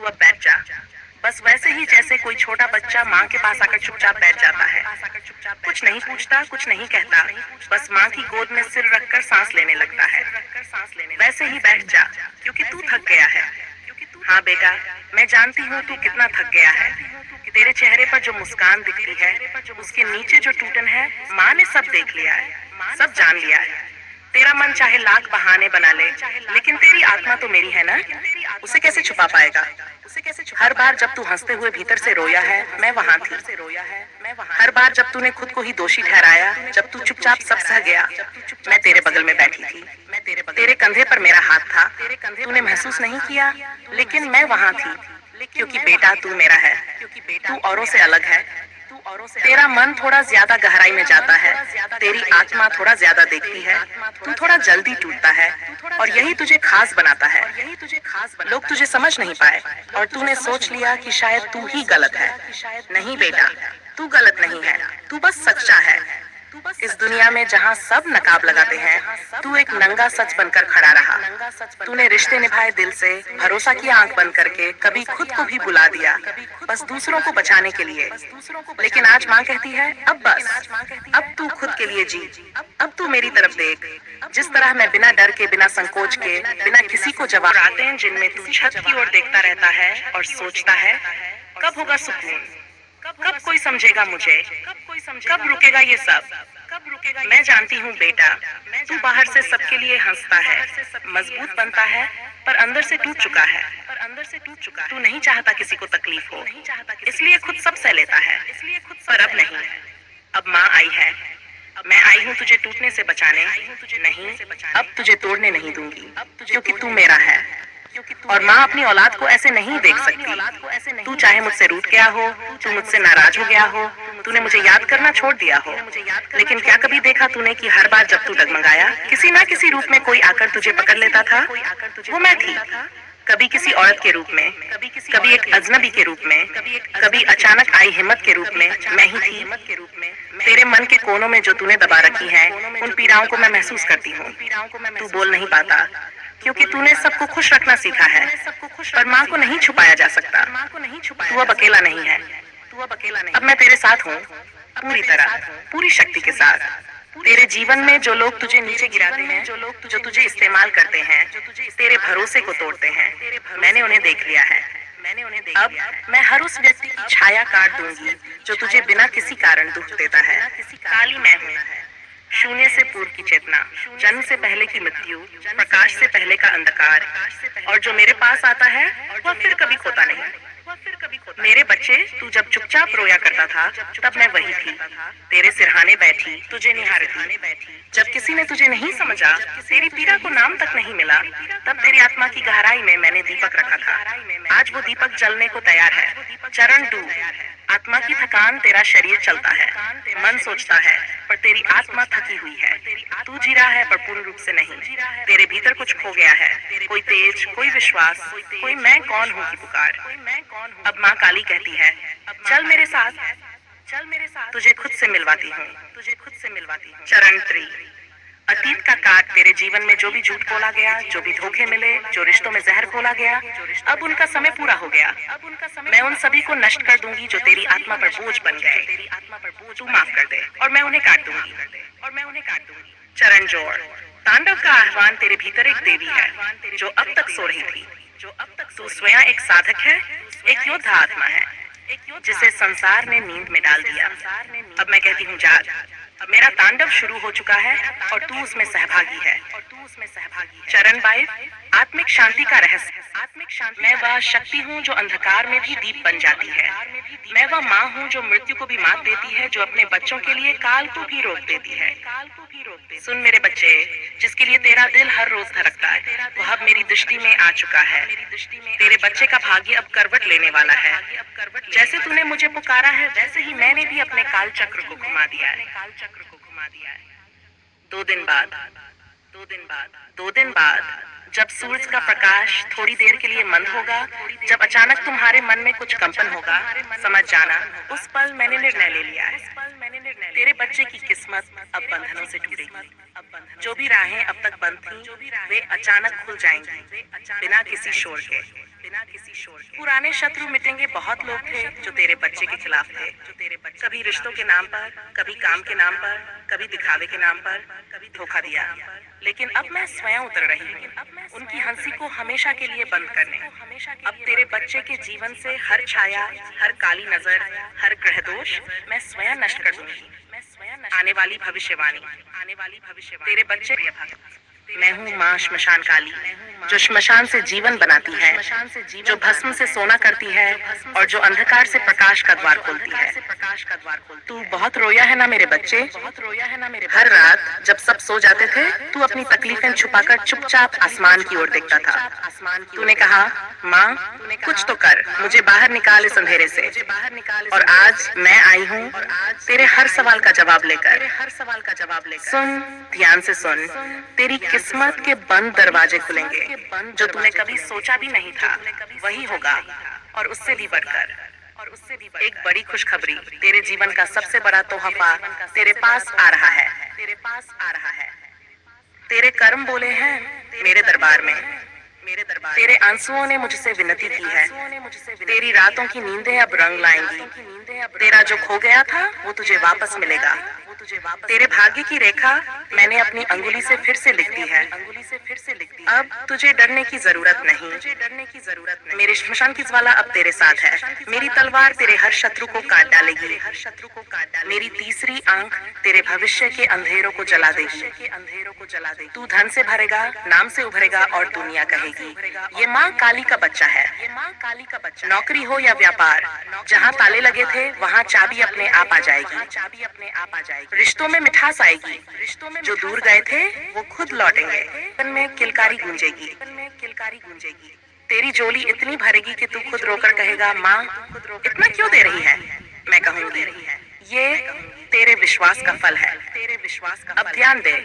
अब बैठ जा। बस वैसे ही जैसे कोई छोटा बच्चा माँ के पास आकर चुपचाप बैठ जाता है, कुछ नहीं पूछता, कुछ नहीं कहता, बस माँ की गोद में सिर रखकर सांस लेने लगता है। वैसे ही बैठ जा, क्योंकि तू थक गया है। हाँ बेटा, मैं जानती हूँ तू कितना थक गया है। तेरे चेहरे पर जो मुस्कान दिखती है, उसके नीचे जो टूटन है, माँ ने सब देख लिया है, सब जान लिया है। तेरा मन चाहे लाख बहाने बना ले, लेकिन तेरी आत्मा तो मेरी है ना, उसे कैसे छुपा पाएगा? हर बार जब तू हंसते हुए भीतर से रोया है, मैं वहां थी। हर बार जब तूने खुद को ही दोषी ठहराया, जब तू चुपचाप सब सह गया, मैं तेरे बगल में बैठी थी। तेरे कंधे पर मेरा हाथ था। तूने महसूस नहीं किया, लेकिन मैं वहां थी, क्योंकि बेटा तू मेरा है, तू औरों से अलग है। तेरा मन थोड़ा ज्यादा गहराई में जाता है, तेरी आत्मा थोड़ा ज्यादा देखती है, तू थोड़ा जल्दी टूटता है, और यही तुझे खास बनाता है। लोग तुझे समझ नहीं पाए, और तूने सोच लिया कि शायद तू ही गलत है। नहीं बेटा, तू गलत नहीं है, तू बस सच्चा है। इस दुनिया में जहाँ सब नकाब लगाते हैं, तू एक नंगा सच बनकर खड़ा रहा। तूने रिश्ते निभाए दिल से, भरोसा किया आंख बंद करके, कभी खुद को भी बुला दिया, बस दूसरों को बचाने के लिए। लेकिन आज माँ कहती है, अब बस, अब तू खुद के लिए जी, अब तू मेरी तरफ देख। जिस तरह मैं बिना डर के, बिना संकोच के, बिना किसी को जवाब आते हैं, जिनमें तू छत की ओर देखता रहता है और सोचता है, कब होगा सुकून, कब कोई समझेगा मुझे, कब रुकेगा ये सब। मैं जानती हूँ बेटा, तू बाहर से सबके लिए हंसता है, मजबूत बनता है, पर अंदर से टूट चुका है। तू नहीं चाहता किसी को तकलीफ हो, इसलिए खुद सब सह लेता है। पर अब नहीं, अब माँ आई है। मैं आई हूँ तुझे टूटने से बचाने, नहीं, अब तुझे तोड़ने नहीं दूंगी, क्योंकि तू मेरा है। और माँ अपनी औलाद को ऐसे नहीं देख सकती। तू चाहे मुझसे रूठ गया हो, तू मुझसे नाराज हो गया हो, तूने मुझे याद करना छोड़ दिया हो, लेकिन क्या कभी देखा तूने कि हर बार जब तू डगमगाया, किसी ना किसी रूप में कोई आकर तुझे पकड़ लेता था? वो मैं थी। कभी किसी औरत के रूप में, कभी एक अजनबी के रूप में, कभी अचानक आई हिम्मत के रूप में, मैं ही थी। तेरे मन के कोनों में जो तूने दबा रखी है, उन पीड़ाओं को मैं महसूस करती हूँ। तू बोल नहीं पाता, क्योंकि तूने सबको खुश रखना सीखा है, पर माँ को नहीं छुपाया जा सकता। तू अब अकेला नहीं है, अब मैं तेरे साथ हूँ, पूरी तरह, पूरी शक्ति के साथ। तेरे जीवन में जो लोग तुझे नीचे गिराते हैं, जो तुझे इस्तेमाल करते हैं, तेरे भरोसे को तोड़ते हैं, मैंने उन्हें देख लिया है। अब मैं हर उस व्यक्ति की छाया काट दूंगी जो तुझे बिना किसी कारण दुख देता है। काली मैं हूँ, शून्य से पूर्व की चेतना, जन्म से पहले की मृत्यु, प्रकाश से पहले का अंधकार, और जो मेरे पास आता है वह फिर कभी खोता नहीं। मेरे बच्चे, तू जब चुपचाप रोया करता था, तब मैं वही थी, तेरे सिरहाने बैठी, तुझे निहारती। जब किसी ने तुझे नहीं समझा, तेरी पीड़ा को नाम तक नहीं मिला, तब तेरी आत्मा की गहराई में मैंने दीपक रखा था। आज वो दीपक जलने को तैयार है। चरण 2, आत्मा की थकान, तेरा शरीर चलता है, मन सोचता है, पर तेरी आत्मा थकी हुई है। तू जी रहा है, पर पूर्ण रूप से नहीं। तेरे भीतर कुछ खो गया है, कोई तेज, कोई विश्वास, कोई मैं कौन हूँ की पुकार। अब माँ काली कहती है, चल मेरे साथ, तुझे खुद से मिलवाती हूँ। चरण 3, अतीत का काट, तेरे जीवन में जो भी झूठ बोला गया, जो भी धोखे मिले, जो रिश्तों में जहर घोला गया, अब उनका समय पूरा हो गया। मैं उन सभी को नष्ट कर दूंगी जो तेरी आत्मा पर बोझ बन गए। तू माफ कर दे, और मैं उन्हें काट दूंगी। चरण जोड़, तांडव का आह्वान, तेरे भीतर एक देवी है जो अब तक सो रही थी। तू स्वयं एक साधक है, एक योद्धा आत्मा है, जिसे संसार ने नींद में डाल दिया। अब मैं कहती हूँ, जाग, अब मेरा तांडव शुरू हो चुका है, और तू उसमें सहभागी है। चरण 22, आत्मिक शांति का रहस्य। मैं वह शक्ति हूँ जो अंधकार में भी दीप बन जाती है। मैं वह माँ हूँ जो मृत्यु को भी मात देती है, जो अपने बच्चों के लिए काल को भी रोक देती है। सुन मेरे बच्चे, जिसके लिए तेरा दिल हर रोज धड़कता है, वह अब मेरी दृष्टि में आ चुका है। तेरे बच्चे का भाग्य अब करवट लेने वाला है। जैसे तूने मुझे पुकारा है, वैसे ही मैंने भी अपने काल चक्र को घुमा दिया है। 2 दिन बाद, 2 दिन बाद, जब सूरज का प्रकाश थोड़ी देर के लिए मंद होगा, जब अचानक तुम्हारे मन में कुछ कंपन होगा, समझ जाना, उस पल मैंने निर्णय ले लिया है। तेरे बच्चे की किस्मत अब बंधनों से टूटेगी। जो भी राहें अब तक बंद थीं, वे अचानक खुल जाएंगी, बिना किसी शोर के, बिना किसी शोर के। पुराने शत्रु मिटेंगे बहुत लोग थे जो तेरे बच्चे के खिलाफ थे, कभी रिश्तों के नाम पर, कभी काम के नाम पर, कभी दिखावे के नाम पर, कभी धोखा दिया। लेकिन अब मैं स्वयं उतर रही हूँ उनकी हंसी को हमेशा के लिए बंद करने। अब तेरे बच्चे के जीवन से हर छाया, हर काली नजर, हर ग्रह दोष मैं स्वयं नष्ट कर दूंगी। आने वाली भविष्यवाणी, तेरे बच्चे मैं हूँ माँ श्मशान काली, जो श्मशान से जीवन बनाती है, जो भस्म से सोना करती है और जो अंधकार से प्रकाश का द्वार खोलती है। तू बहुत रोया है ना मेरे बच्चे, हर रात जब सब सो जाते थे तू अपनी तकलीफें छुपाकर चुपचाप आसमान की ओर देखता था। तूने कहा माँ कुछ तो कर, मुझे बाहर निकाल इस अंधेरे से। और आज मैं आई हूँ तेरे हर सवाल का जवाब लेकर। सुन, ध्यान से सुन, तेरी किस्मत के बंद दरवाजे खुलेंगे। जो तूने कभी सोचा भी नहीं था वही होगा, और उससे भी बढ़कर। एक बड़ी खुशखबरी, तेरे जीवन का सबसे बड़ा तोहफा तेरे पास आ रहा है। तेरे कर्म बोले हैं मेरे दरबार में। तेरे आंसुओं ने मुझसे विनती की है। तेरी रातों की नींदें अब रंग लाएंगी। तेरा जो खो गया था वो तुझे वापस मिलेगा। तेरे भाग्य की रेखा मैंने अपनी अंगुली से फिर से लिख दी है। अब तुझे डरने की जरूरत नहीं। मेरे श्मशान की ज्वाला अब तेरे साथ है। मेरी तलवार तेरे हर शत्रु को काट डालेगी। मेरी तीसरी आंख तेरे भविष्य के अंधेरों को जला देगी। तू धन से भरेगा, नाम से उभरेगा और दुनिया कहेगी ये माँ काली का बच्चा है। नौकरी हो या व्यापार, जहाँ ताले लगे थे वहाँ चाबी अपने आप आ जाएगी। रिश्तों में मिठास आएगी। जो दूर गए थे वो खुद लौटेंगे। मन में किलकारी गूंजेगी। तेरी झोली इतनी भरेगी कि तू खुद रोकर कहेगा माँ इतना क्यों दे रही है। मैं कहूँगी ये तेरे विश्वास का फल है। अब ध्यान दे।